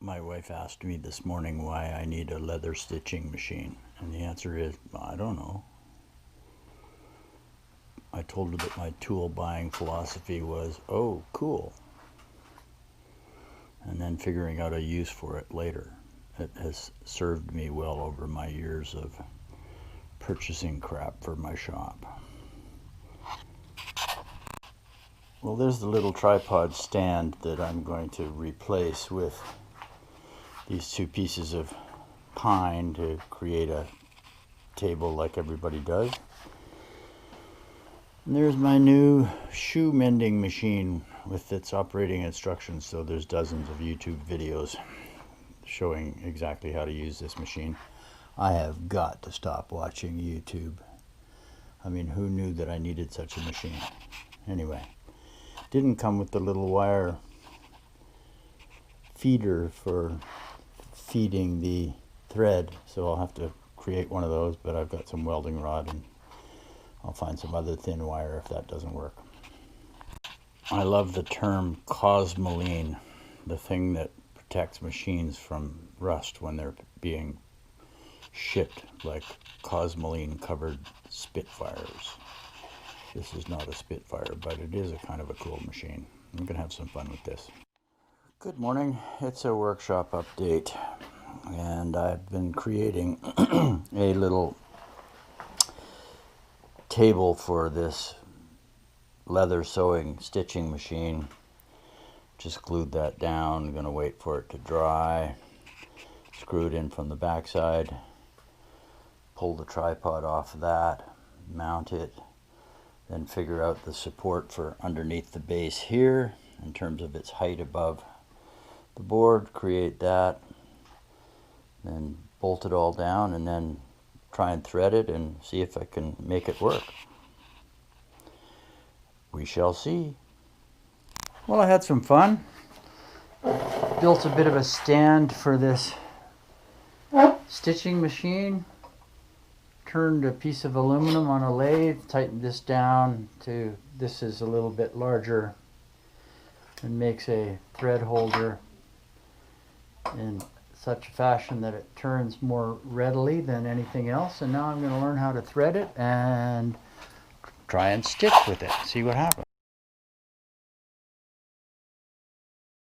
My wife asked me this morning why I need a leather stitching machine, and the answer is, I don't know. I told her that my tool buying philosophy was, oh, cool, and then figuring out a use for it later. It has served me well over my years of purchasing crap for my shop. Well, there's the little tripod stand that I'm going to replace with these two pieces of pine to create a table like everybody does. And there's my new shoe mending machine with its operating instructions. So there's dozens of YouTube videos showing exactly how to use this machine. I have got to stop watching YouTube. I mean, who knew that I needed such a machine? Anyway, didn't come with the little wire feeder for feeding the thread, so I'll have to create one of those, but I've got some welding rod and I'll find some other thin wire if that doesn't work. I love the term cosmoline, the thing that protects machines from rust when they're being shipped, like cosmoline covered Spitfires. This is not a Spitfire, but it is a kind of a cool machine. I'm gonna have some fun with this. Good morning, it's a workshop update, and I've been creating a little table for this leather sewing stitching machine. Just glued that down, gonna wait for it to dry, screw it in from the back side, pull the tripod off of that, mount it, then figure out the support for underneath the base here in terms of its height above the board, create that, then bolt it all down, and then try and thread it and see if I can make it work. We shall see. Well, I had some fun. Built a bit of a stand for this stitching machine. Turned a piece of aluminum on a lathe, tightened this down to, this is a little bit larger, and makes a thread holder in such a fashion that it turns more readily than anything else. And now I'm going to learn how to thread it and try and stitch with it, see what happens.